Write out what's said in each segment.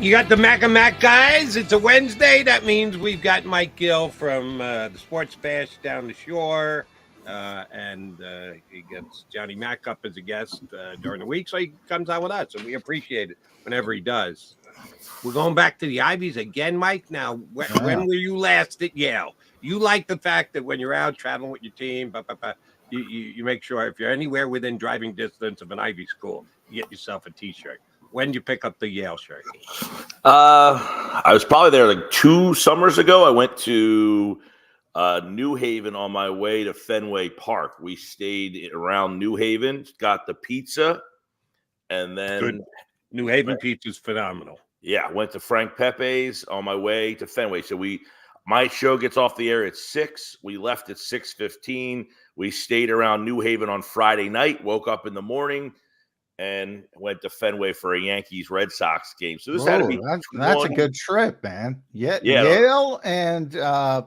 You got the Mac and Mac guys. It's a Wednesday. That means we've got Mike Gill from the Sports Bash down the shore. And he gets Johnny Mac up as a guest during the week. So he comes on with us. And we appreciate it whenever he does. We're going back to the Ivies again, Mike. Now, when were you last at Yale? You like the fact that when you're out traveling with your team, you make sure if you're anywhere within driving distance of an Ivy school, you get yourself a T-shirt. When did you pick up the Yale shirt? I was probably there like 2 summers ago. I went to New Haven on my way to Fenway Park. We stayed around New Haven, got the pizza, and then Good. New Haven pizza is phenomenal. Yeah, went to Frank Pepe's on my way to Fenway. So my show gets off the air at 6. We left at 6:15. We stayed around New Haven on Friday night, woke up in the morning, and went to Fenway for a Yankees-Red Sox game. So this had to be that's a good trip, man. Yeah. Yale and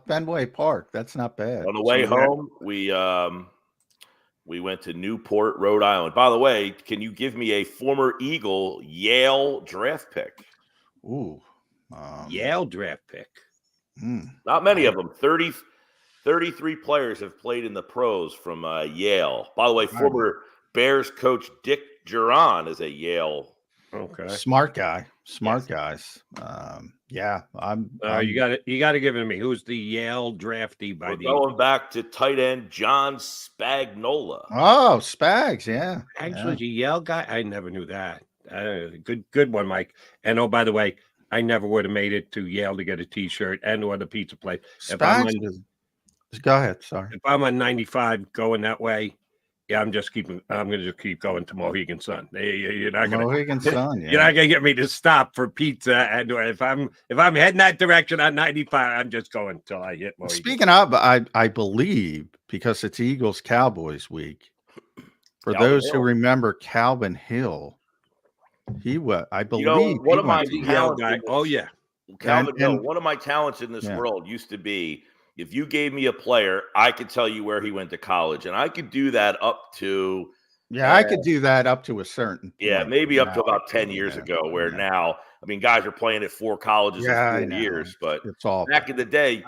Fenway Park. That's not bad. On the way home, we went to Newport, Rhode Island. By the way, can you give me a former Eagle Yale draft pick? Ooh. Yale draft pick. Not many of them. 33 players have played in the pros from Yale. By the way, former Bears coach Dick Duran is a Yale. Okay. Smart guy. Smart guys. Yeah. You got to give it to me. Who's the Yale draftee by going back to tight end John Spagnola. Oh, Spags, yeah. Actually, the Yale guy. I never knew that. Good one, Mike. And oh, by the way, I never would have made it to Yale to get a T-shirt and or the pizza place. Spags go ahead. Sorry. If I'm on 95 going that way, yeah, I'm going to just keep going to Mohegan Sun. You're not going to Mohegan Sun. Yeah. You're not going to get me to stop for pizza. And if I'm heading that direction on 95, I'm just going until I hit Mohegan. Speaking of, I believe because it's Eagles Cowboys week. For those who remember Calvin Hill, I believe one of my talents. Oh yeah, Calvin Hill. One of my talents in this world used to be, if you gave me a player, I could tell you where he went to college, and I could do that up to. Yeah, I could do that up to a certain. Yeah, maybe up to about 10 years ago. Where now, I mean, guys are playing at 4 colleges in 4 years, but it's all back in the day.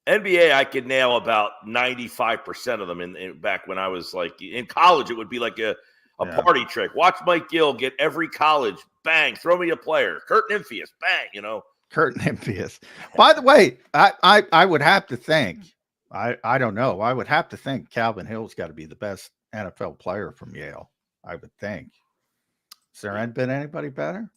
NBA, I could nail about 95% of them. Back when I was like in college, it would be like a party trick. Watch Mike Gill get every college, bang, throw me a player. Kurt Nymphius, bang, Kurt Nymphius. By the way, I would have to think, I don't know. I would have to think Calvin Hill's got to be the best NFL player from Yale. I would think. Has there been anybody better?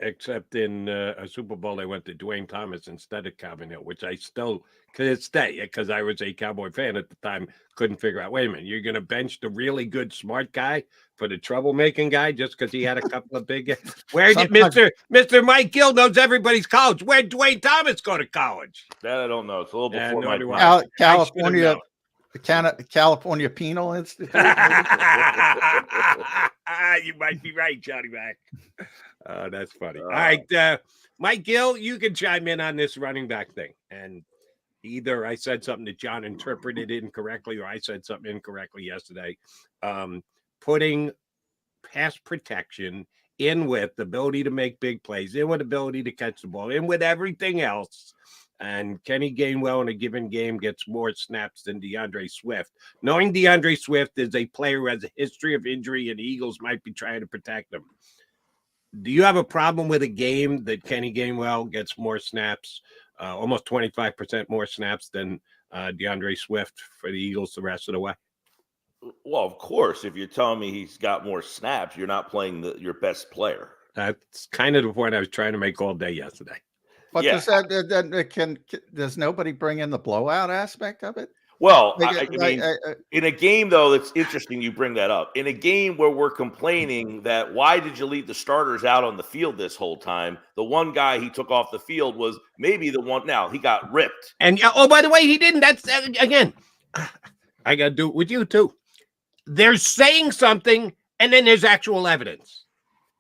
Except in a Super Bowl, they went to Dwayne Thomas instead of Calvin Hill, which I still could stay because I was a Cowboy fan at the time. Couldn't figure out. Wait a minute, you're going to bench the really good, smart guy for the troublemaking guy just because he had a couple of big. Where did Mr. Mike Gill knows everybody's college? Where'd Dwayne Thomas go to college? That I don't know. It's a little before my time. California. The California Penal Institute. You might be right, Johnny Mac. That's funny. All right, Mike Gill, you can chime in on this running back thing. And either I said something that John interpreted incorrectly or I said something incorrectly yesterday. Putting pass protection in with the ability to make big plays, in with ability to catch the ball, in with everything else. And Kenny Gainwell in a given game gets more snaps than DeAndre Swift. Knowing DeAndre Swift is a player who has a history of injury and the Eagles might be trying to protect him. Do you have a problem with a game that Kenny Gainwell gets more snaps, almost 25% more snaps than DeAndre Swift for the Eagles the rest of the way? Well, of course, if you're telling me he's got more snaps, you're not playing your best player. That's kind of the point I was trying to make all day yesterday. But does nobody bring in the blowout aspect of it? Well, I mean, in a game, though, it's interesting you bring that up. In a game where we're complaining that why did you leave the starters out on the field this whole time? The one guy he took off the field was maybe the one. Now, he got ripped. And, by the way, he didn't. That's, again, I got to do it with you, too. They're saying something, and then there's actual evidence.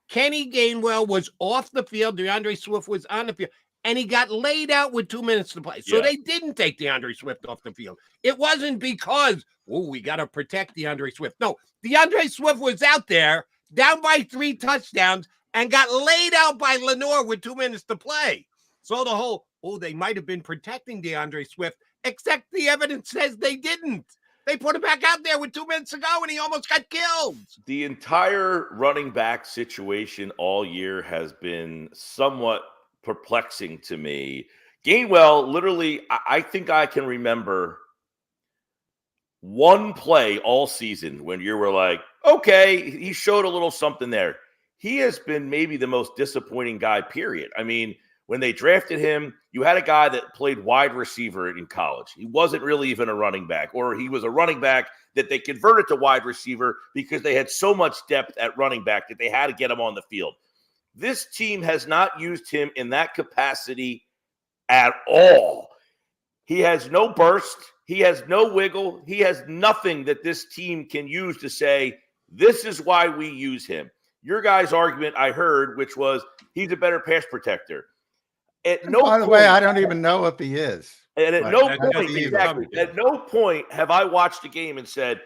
Kenny Gainwell was off the field. DeAndre Swift was on the field. And he got laid out with 2 minutes to play. So they didn't take DeAndre Swift off the field. It wasn't because, we got to protect DeAndre Swift. No, DeAndre Swift was out there, down by 3 touchdowns, and got laid out by Lenoir with 2 minutes to play. So the whole, they might have been protecting DeAndre Swift, except the evidence says they didn't. They put him back out there with 2 minutes ago, and he almost got killed. The entire running back situation all year has been somewhat perplexing to me. Gainwell, literally, I think I can remember one play all season when you were like, okay, he showed a little something there. He has been maybe the most disappointing guy, period. I mean, when they drafted him, you had a guy that played wide receiver in college. He wasn't really even a running back, or he was a running back that they converted to wide receiver because they had so much depth at running back that they had to get him on the field. This team has not used him in that capacity at all. He has no burst. He has no wiggle. He has nothing that this team can use to say, this is why we use him. Your guys' argument I heard, which was he's a better pass protector. By the way, I don't even know if he is. And at no point have I watched the game and said,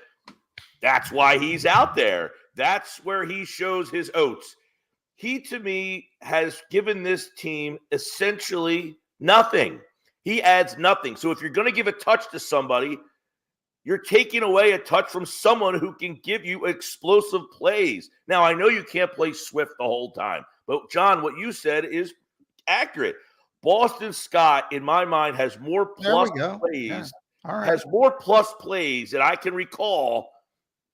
that's why he's out there. That's where he shows his oats. He, to me, has given this team essentially nothing. He adds nothing. So if you're going to give a touch to somebody, you're taking away a touch from someone who can give you explosive plays. Now, I know you can't play Swift the whole time, but John, what you said is accurate. Boston Scott, in my mind, has more plus plays. Yeah. All right. Has more plus plays that I can recall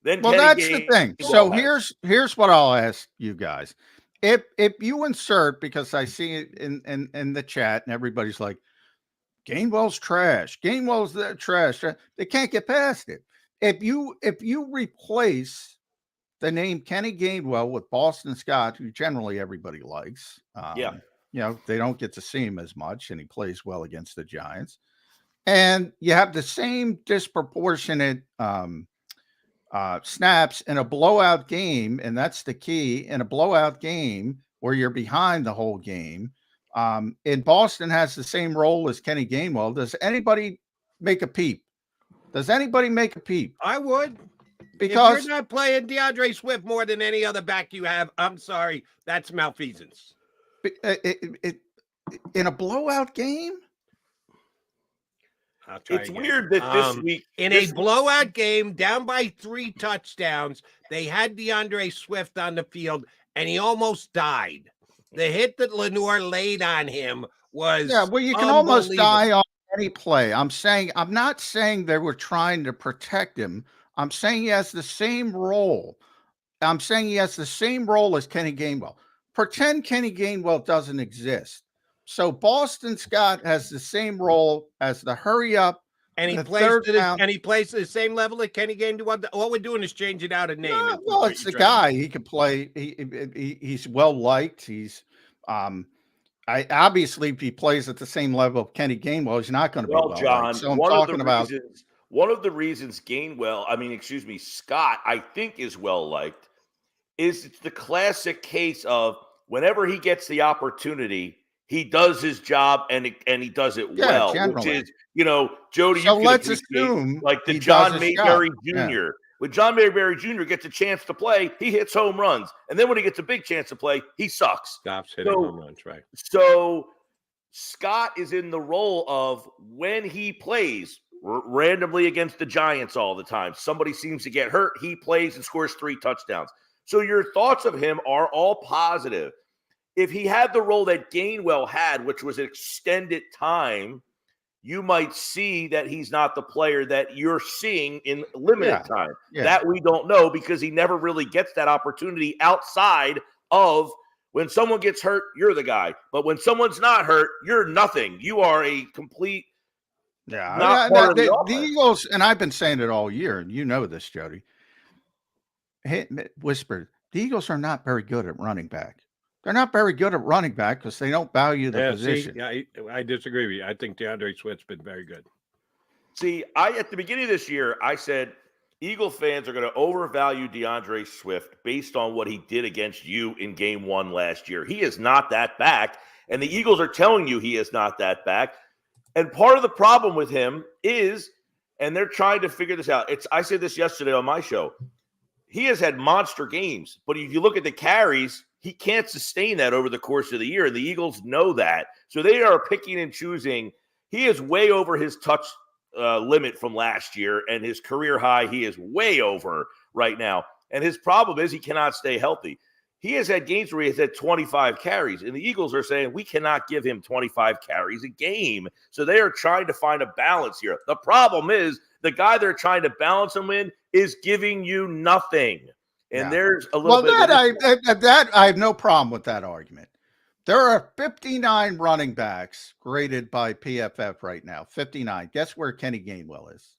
than Kenny that's the thing. So here's what I'll ask you guys. If you insert, because I see it in the chat and everybody's like, Gainwell's trash. Gainwell's trash. They can't get past it. If you replace the name Kenny Gainwell with Boston Scott, who generally everybody likes, they don't get to see him as much, and he plays well against the Giants. And you have the same disproportionate snaps in a blowout game, and that's the key. In a blowout game where you're behind the whole game, and Boston has the same role as Kenny Gainwell. Does anybody make a peep? Does anybody make a peep? I would. Because if you're not playing DeAndre Swift more than any other back you have, I'm sorry, that's malfeasance. In a blowout game? It's weird that this week in a blowout game, down by 3 touchdowns, they had DeAndre Swift on the field, and he almost died. The hit that Lenoir laid on him was you can almost die on any play. I'm not saying they were trying to protect him. I'm saying he has the same role. I'm saying he has the same role as Kenny Gainwell. Pretend Kenny Gainwell doesn't exist. So Boston Scott has the same role as the hurry up. And he plays to the same level that Kenny Gainwell. All we're doing is changing out a name. Well, it's the guy. He can play. He's well liked. He's obviously if he plays at the same level of Kenny Gainwell, he's not going to be well John. Liked. So I'm talking about one of the reasons Scott, I think is well liked, is it's the classic case of whenever he gets the opportunity, he does his job and he does it well, generally. Which is, Jody, so let's assume like the John Mayberry Jr. Yeah. When John Mayberry Jr. gets a chance to play, he hits home runs. And then when he gets a big chance to play, he sucks. Stops hitting home runs, right? So Scott is in the role of when he plays randomly against the Giants all the time. Somebody seems to get hurt. He plays and scores 3 touchdowns. So your thoughts of him are all positive. If he had the role that Gainwell had, which was extended time, you might see that he's not the player that you're seeing in limited time. Yeah. That we don't know because he never really gets that opportunity outside of when someone gets hurt, you're the guy. But when someone's not hurt, you're nothing. You are a complete the Eagles, and I've been saying it all year, and you know this, Jody. Hey, whisper, the Eagles are not very good at running back. They're not very good at running back because they don't value the position. I disagree with you. I think DeAndre Swift's been very good. See, at the beginning of this year, I said Eagle fans are going to overvalue DeAndre Swift based on what he did against you in game 1 last year. He is not that back, and the Eagles are telling you he is not that back. And part of the problem with him is, and they're trying to figure this out. I said this yesterday on my show. He has had monster games, but if you look at the carries, he can't sustain that over the course of the year. And the Eagles know that. So they are picking and choosing. He is way over his touch limit from last year, and his career high, he is way over right now. And his problem is he cannot stay healthy. He has had games where he has had 25 carries, and the Eagles are saying we cannot give him 25 carries a game. So they are trying to find a balance here. The problem is the guy they're trying to balance him in is giving you nothing. And there's a little bit that I have no problem with that argument. There are 59 running backs graded by PFF right now. 59. Guess where Kenny Gainwell is?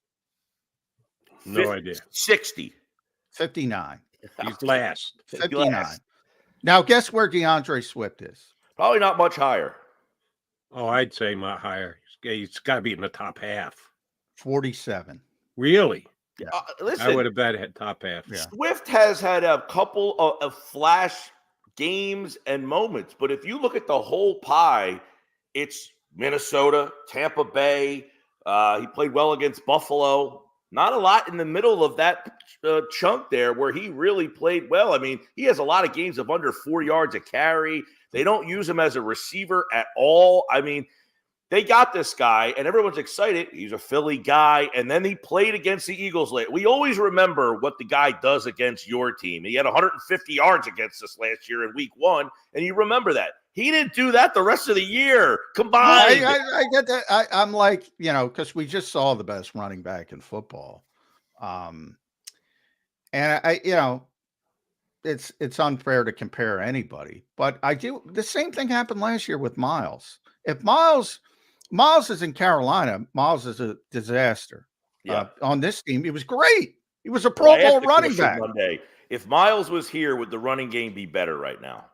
No idea. 60. 59. He's last. 59. Now, guess where DeAndre Swift is? Probably not much higher. Oh, I'd say much higher. He's got to be in the top half. 47. Really? Yeah. Listen, I would have bet at top half. Yeah. Swift has had a couple of flash games and moments, but if you look at the whole pie, it's Minnesota, Tampa Bay. He played well against Buffalo. Not a lot in the middle of that chunk there where he really played well. I mean, he has a lot of games of under 4 yards a carry. They don't use him as a receiver at all. I mean, they got this guy, and everyone's excited. He's a Philly guy, and then he played against the Eagles late. We always remember what the guy does against your team. He had 150 yards against us last year in week 1, and you remember that. He didn't do that the rest of the year combined. I get that. I'm like, because we just saw the best running back in football. And it's unfair to compare anybody, but the same thing happened last year with Miles. If Miles is in Carolina, Miles is a disaster. On this team, he was great. He was a Pro Bowl running back. Monday. If Miles was here, would the running game be better right now?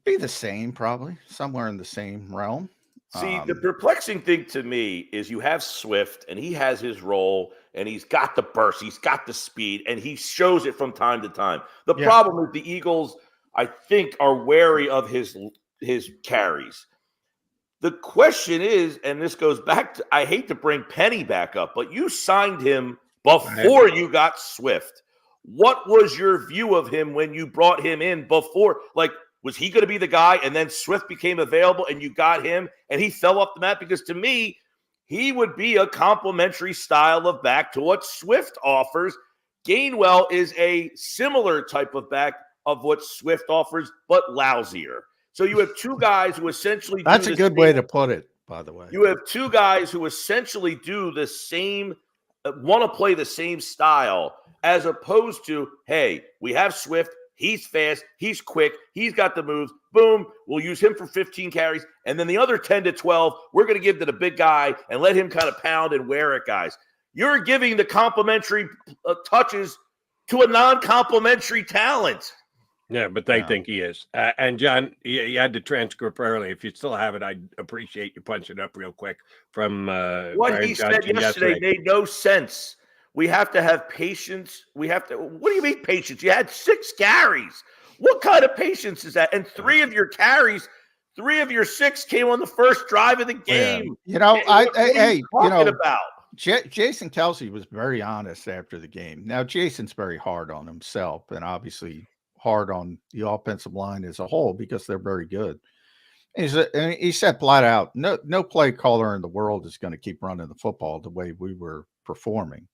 Be the same, probably somewhere in the same realm. See, the perplexing thing to me is you have Swift, and he has his role, and he's got the burst, he's got the speed, and he shows it from time to time. The problem with the Eagles, I think, are wary of his carries. The question is, and this goes back to, I hate to bring Penny back up, but you signed him before you got Swift. What was your view of him when you brought him in before? Like, was he going to be the guy, and then Swift became available and you got him and he fell off the map? Because to me, he would be a complementary style of back to what Swift offers. Gainwell is a similar type of back of what Swift offers, but lousier. So you have two guys who essentially That's a good way to put it, by the way. You have two guys who essentially do the same, want to play the same style, as opposed to, hey, we have Swift. He's fast. He's quick. He's got the moves. Boom. We'll use him for 15 carries. And then the other 10 to 12, we're going to give to the big guy and let him kind of pound and wear it, guys. You're giving the complimentary touches to a non-complimentary talent. Yeah, but they think he is. And, John, you had the transcript early. If you still have it, I'd appreciate you punching it up real quick from what Brian he Johnson said yesterday made no sense. We have to have patience. What do you mean patience? You had 6 carries. What kind of patience is that? And 3 of your carries, 3 of your 6 came on the first drive of the game. About? Jason Kelce was very honest after the game. Now, Jason's very hard on himself and obviously hard on the offensive line as a whole because they're very good. He said flat out, no play caller in the world is going to keep running the football the way we were performing.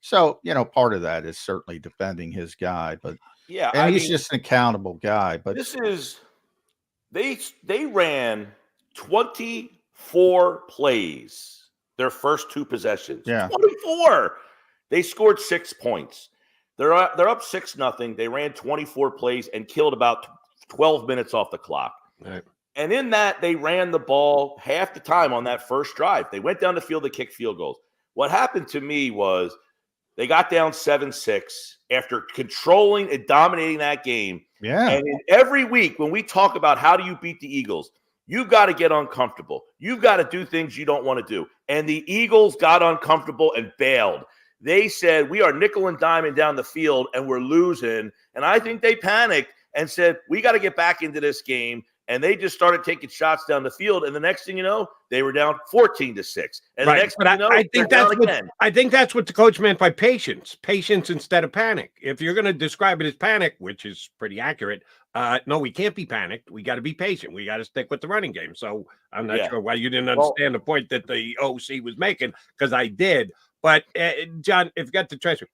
So part of that is certainly defending his guy, but he's just an accountable guy. But this is they ran 24 plays their first 2 possessions. 24. They scored 6 points. They're up 6-0. They ran 24 plays and killed about 12 minutes off the clock. Right. And in that, they ran the ball half the time on that first drive. They went down the field to kick field goals. What happened to me was they got down 7-6 after controlling and dominating that game. Yeah. And every week when we talk about how do you beat the Eagles, you've got to get uncomfortable. You've got to do things you don't want to do. And the Eagles got uncomfortable and bailed. They said, we are nickel and diming down the field and we're losing. And I think they panicked and said, we got to get back into this game and they just started taking shots down the field. And the next thing you know, they were down 14-6. And right. the next but thing you know, I think they're that's down what again. I think that's what the coach meant by patience instead of panic. If you're going to describe it as panic, which is pretty accurate, no, we can't be panicked. We got to be patient. We got to stick with the running game. So I'm not sure why you didn't understand the point that the OC was making, because I did. But John, if you got the treasure,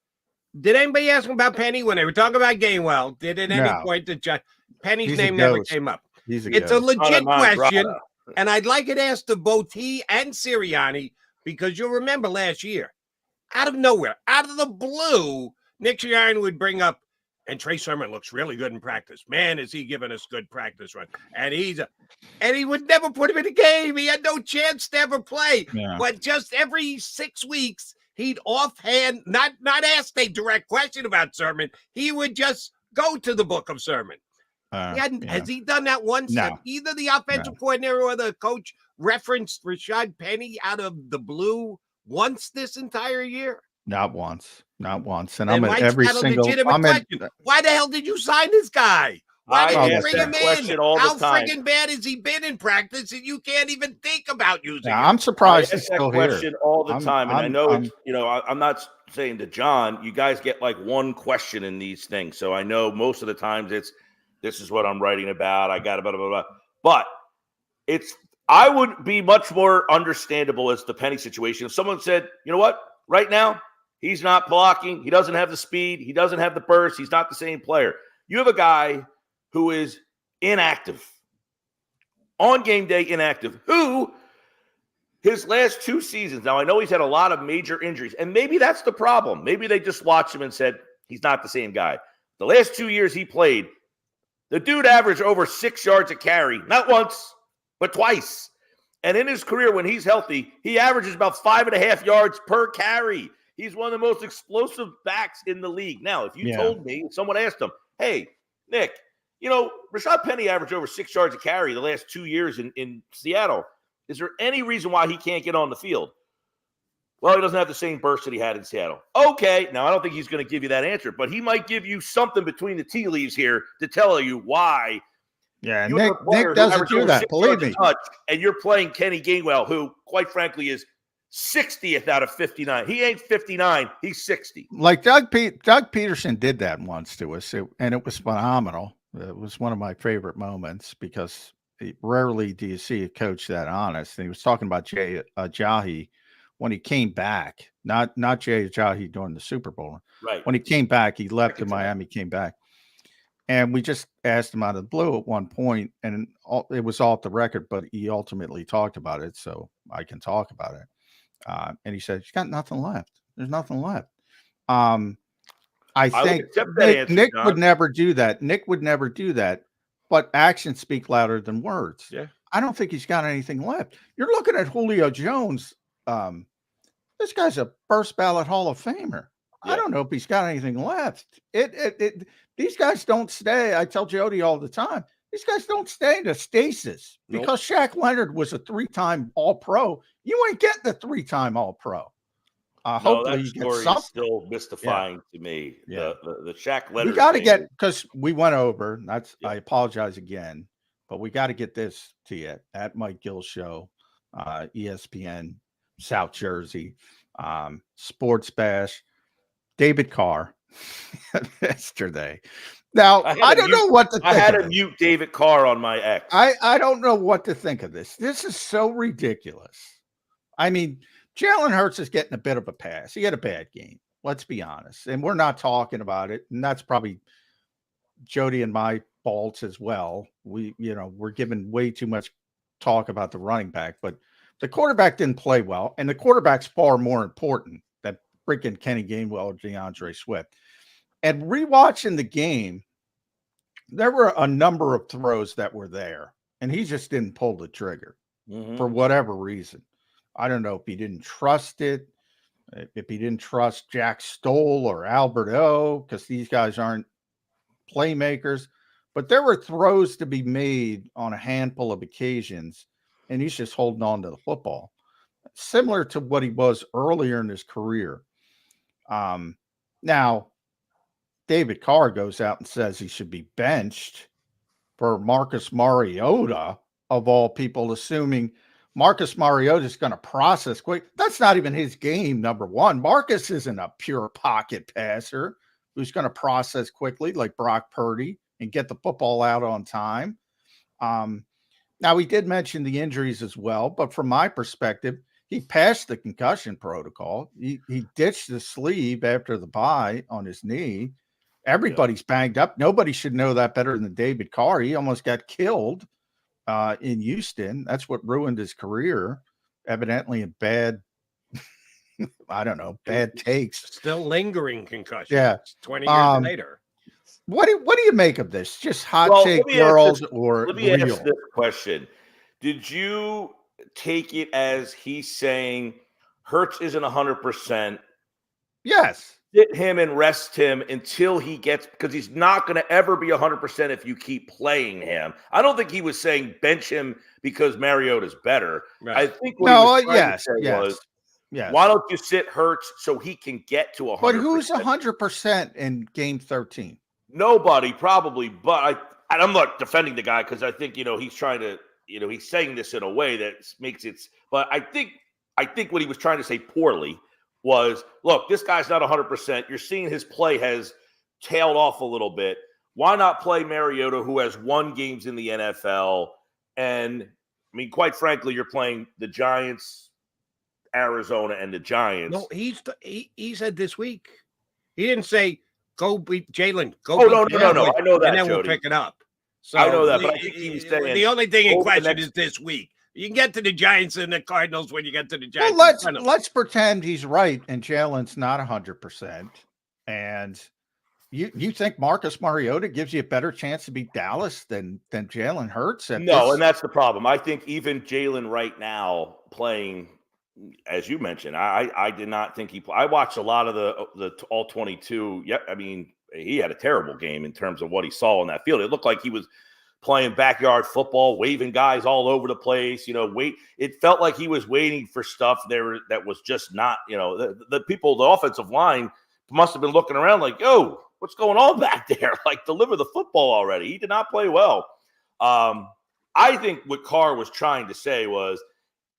did anybody ask him about Penny when they were talking about Gainwell? Did at any point that Penny's name never came up? It's a legit question, and I'd like it asked of both he and Sirianni, because you'll remember last year, out of nowhere, out of the blue, Nick Sirianni would bring up, and Trey Sermon looks really good in practice. Man, is he giving us good practice run? And he would never put him in a game. He had no chance to ever play. Yeah. But just every 6 weeks, he'd offhand, not ask a direct question about Sermon. He would just go to the book of Sermon. Has he done that once? No. Either the offensive coordinator or the coach referenced Rashad Penny out of the blue once this entire year? Not once. And then I'm at every single. Question. Why the hell did you sign this guy? Why did you bring him in? How friggin' bad has he been in practice that you can't even think about using him? I'm surprised he's still here. Question all the time, and I know it's, I'm not saying to John, you guys get like one question in these things, so I know most of the times it's, this is what I'm writing about. I got blah, blah, blah. But I would be much more understandable as the Penny situation if someone said, you know what, right now, he's not blocking. He doesn't have the speed. He doesn't have the burst. He's not the same player. You have a guy who is inactive, on game day inactive, who his last 2 seasons, now I know he's had a lot of major injuries, and maybe that's the problem. Maybe they just watched him and said, he's not the same guy. The last 2 years he played, the dude averaged over 6 yards a carry, not once, but twice. And in his career, when he's healthy, he averages about 5.5 yards per carry. He's one of the most explosive backs in the league. Now, if you told me, someone asked him, hey, Nick, Rashad Penny averaged over 6 yards a carry the last 2 years in Seattle. Is there any reason why he can't get on the field? Well, he doesn't have the same burst that he had in Seattle. Okay, now I don't think he's going to give you that answer, but he might give you something between the tea leaves here to tell you why. Yeah, Nick doesn't do that, believe me. And you're playing Kenny Gainwell, who, quite frankly, is 60th out of 59. He ain't 59, he's 60. Like Doug Peterson did that once to us, and it was phenomenal. It was one of my favorite moments because rarely do you see a coach that honest. And he was talking about Jay Ajayi when he came back, not Jay Ajayi during the Super Bowl. Right. When he came back, he left to Miami, came back. And we just asked him out of the blue at one point, and it was off the record, but he ultimately talked about it, so I can talk about it. And he said, "He's got nothing left. There's nothing left." I think Nick would never do that. Nick would never do that, but actions speak louder than words. Yeah. I don't think he's got anything left. You're looking at Julio Jones. This guy's a first ballot Hall of Famer. Yeah. I don't know if he's got anything left. These guys don't stay. I tell Jody all the time, these guys don't stay in a stasis because Shaq Leonard was a 3-time All-Pro. You ain't getting the 3-time All-Pro. Hopefully you get something. Still mystifying to me. Yeah. The Shaq Leonard. We got to get, because we went over. I apologize again, but we got to get this to you at Mike Gill Show, ESPN, South Jersey, Sports Bash, David Carr yesterday. Now, I don't know what to think. I had to mute David Carr on my X. I don't know what to think of this. This is so ridiculous. I mean, Jalen Hurts is getting a bit of a pass. He had a bad game. Let's be honest. And we're not talking about it. And that's probably Jody and my faults as well. We're giving way too much talk about the running back, but the quarterback didn't play well. And the quarterback's far more important than freaking Kenny Gainwell or DeAndre Swift. And rewatching the game, there were a number of throws that were there, and he just didn't pull the trigger for whatever reason. I don't know if he didn't trust it, if he didn't trust Jack Stoll or Albert O, because these guys aren't playmakers. But there were throws to be made on a handful of occasions, and he's just holding on to the football, similar to what he was earlier in his career. Now, David Carr goes out and says he should be benched. for Marcus Mariota, of all people, assuming Marcus Mariota is going to process quick. That's not even his game, number one. Marcus isn't a pure pocket passer who's going to process quickly like Brock Purdy and get the football out on time. Now, we did mention the injuries as well, but from my perspective, he passed the concussion protocol. He ditched the sleeve after the bye on his knee. Everybody's banged up. Nobody should know that better than David Carr. He almost got killed in Houston. That's what ruined his career, evidently in bad, I don't know, bad takes. Still lingering concussion. Yeah. 20 years later. What do you make of this? Just hot take world or let me real? ask this question. Did you take it as he's saying Hurts isn't 100%? Yes. Sit him and rest him until he gets, because he's not going to ever be 100% if you keep playing him. I don't think he was saying bench him because Mariota's better. Right. I think what he was trying to say was, why don't you sit Hurts so he can get to 100%? But who's 100% in game 13? Nobody, probably. But I'm not defending the guy because I think, he's trying to, he's saying this in a way that makes it. But I think what he was trying to say poorly was, look, this guy's not 100%. You're seeing his play has tailed off a little bit. Why not play Mariota, who has won games in the NFL? And, I mean, quite frankly, you're playing the Giants, Arizona, and the Giants. No, he said this week. He didn't say, go beat Jalen. Go no. I know that, and then Jody. We'll pick it up. So I know that, but I think he was saying the only thing in question is this week. You can get to the Giants and the Cardinals when you get to the Giants. Well, let's pretend he's right and Jalen's not 100%. And you think Marcus Mariota gives you a better chance to beat Dallas than Jalen Hurts? No, and that's the problem. I think even Jalen right now playing, as you mentioned, I did not think I watched a lot of the all 22. Yeah, I mean, he had a terrible game in terms of what he saw on that field. It looked like he was playing backyard football, waving guys all over the place. It felt like he was waiting for stuff there that was just not. The people, the offensive line must have been looking around like, "Yo, what's going on back there? Like, deliver the football already." He did not play well. I think what Carr was trying to say was,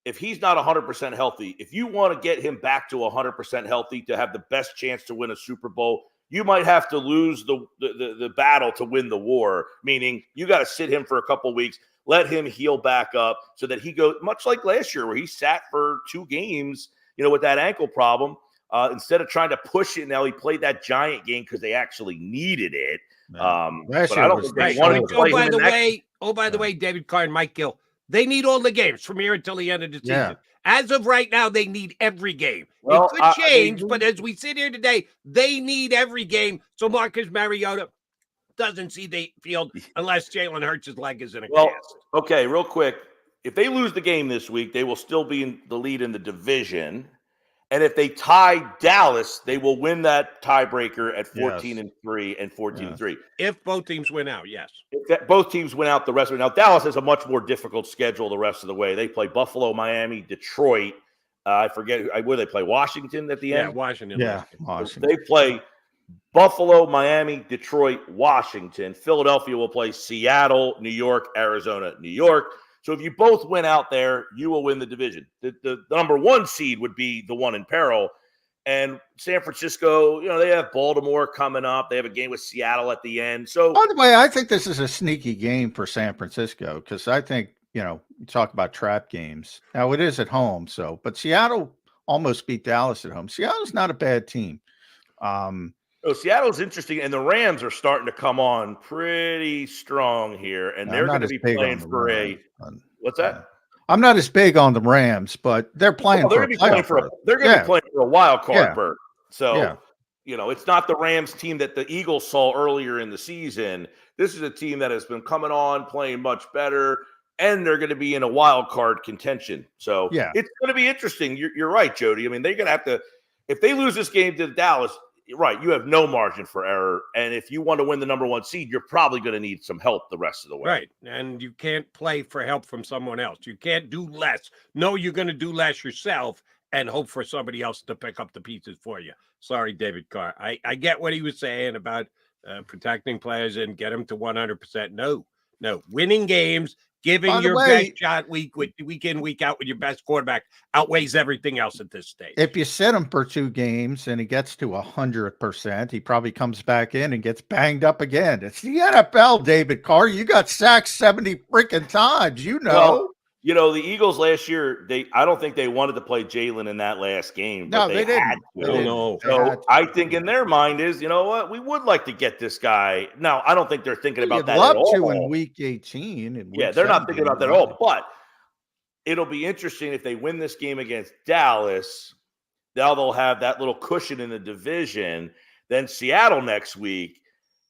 if he's not 100% healthy, if you want to get him back to 100% healthy to have the best chance to win a Super Bowl, you might have to lose the battle to win the war, meaning you got to sit him for a couple of weeks, let him heal back up so that he goes, much like last year where he sat for 2 games, with that ankle problem, instead of trying to push it. Now he played that Giant game because they actually needed it. But I don't think they wanted to play him by the way, David Carr and Mike Gill, they need all the games from here until the end of the season. Yeah. As of right now, they need every game. Well, it could change, but as we sit here today, they need every game. So Marcus Mariota doesn't see the field unless Jalen Hurts' leg is in a cast. Okay, real quick. If they lose the game this week, they will still be in the lead in the division. And if they tie Dallas, they will win that tiebreaker at 14-3 and 14-3. If both teams win out, yes. If both teams win out the rest of it. Now, Dallas has a much more difficult schedule the rest of the way. They play Buffalo, Miami, Detroit. I forget where they play. Washington at the end? Yeah, Washington. Yeah, Washington. They play Buffalo, Miami, Detroit, Washington. Philadelphia will play Seattle, New York, Arizona, New York. So if you both win out there, you will win the division. The number 1 seed would be the one in peril. And San Francisco, they have Baltimore coming up. They have a game with Seattle at the end. So, by the way, I think this is a sneaky game for San Francisco because I think, you talk about trap games. Now, it is at home, but Seattle almost beat Dallas at home. Seattle's not a bad team. Seattle's interesting, and the Rams are starting to come on pretty strong here, and they're going to be playing for what's that? I'm not as big on the Rams, but they're playing they're going to be playing for a wild card berth. So, it's not the Rams team that the Eagles saw earlier in the season. This is a team that has been coming on, playing much better, and they're going to be in a wild card contention. So, it's going to be interesting. You're right, Jody. I mean, they're going to have to – if they lose this game to Dallas – right, you have no margin for error. And if you want to win the number 1 seed, you're probably going to need some help the rest of the way. Right. And you can't play for help from someone else. You can't do less. No, you're going to do less yourself and hope for somebody else to pick up the pieces for you. Sorry, David Carr. I get what he was saying about protecting players and get them to 100%. No, No, winning games, giving By the your way- best shot week in, week out with your best quarterback outweighs everything else at this stage. If you sit him for 2 games and he gets to 100%, he probably comes back in and gets banged up again. It's the NFL, David Carr. You got sacked 70 freaking times. You know. Well, you know, the Eagles last year, I don't think they wanted to play Jalen in that last game. But No, they didn't. had They to. didn't. No. They had So to. I think in their mind is, you know what, we would like to get this guy. Now, I don't think they're thinking about You'd that love at all. to in week 18. And Yeah, week they're not 17, thinking about that at all. But it'll be interesting if they win this game against Dallas. Now they'll have that little cushion in the division. Then Seattle next week.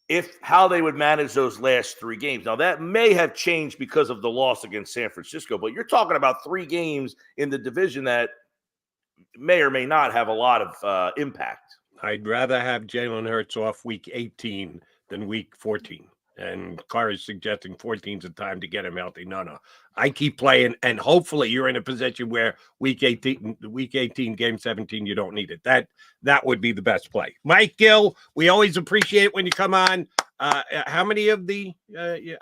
If how they would manage those last 3 games. Now, that may have changed because of the loss against San Francisco, but you're talking about 3 games in the division that may or may not have a lot of impact. I'd rather have Jalen Hurts off week 18 than week 14. And Carr is suggesting 14 is the time to get him healthy. No. I keep playing, and hopefully you're in a position where week 18, game 17, you don't need it. That would be the best play. Mike Gill, we always appreciate it when you come on. How many of the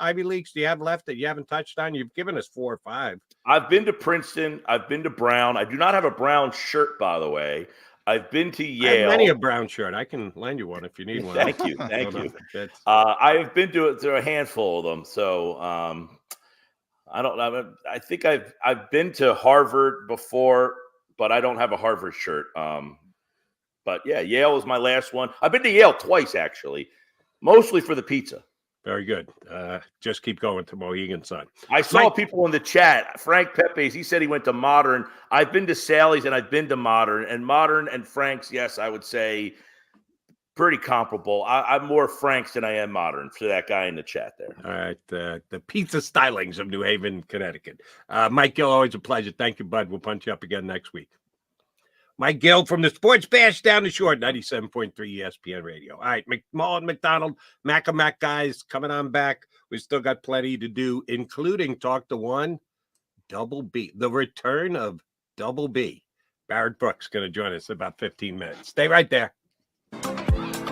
Ivy Leagues do you have left that you haven't touched on? You've given us 4 or 5. I've been to Princeton. I've been to Brown. I do not have a Brown shirt, by the way. I've been to Yale. I have many a brown shirt. I can lend you one if you need one. Thank you. Thank you. I have been to a handful of them. So I don't know. I think I've been to Harvard before, but I don't have a Harvard shirt. But yeah, Yale was my last one. I've been to Yale twice, actually, mostly for the pizza. Very good. Just keep going to Mohegan Sun. I saw people in the chat. Frank Pepe's, he said he went to Modern. I've been to Sally's and I've been to Modern. And Modern and Frank's, yes, I would say pretty comparable. I'm more Frank's than I am Modern, for that guy in the chat there. All right. The Pizza Stylings of New Haven, Connecticut. Mike Gill, always a pleasure. Thank you, bud. We'll punch you up again next week. Mike Gill from the Sports Bash down the shore, 97.3 ESPN Radio. All right, McMullen, McDonald, Mac and Mac guys coming on back. We still got plenty to do, including talk to one, Double B, the return of Double B. Barrett Brooks going to join us in about 15 minutes. Stay right there.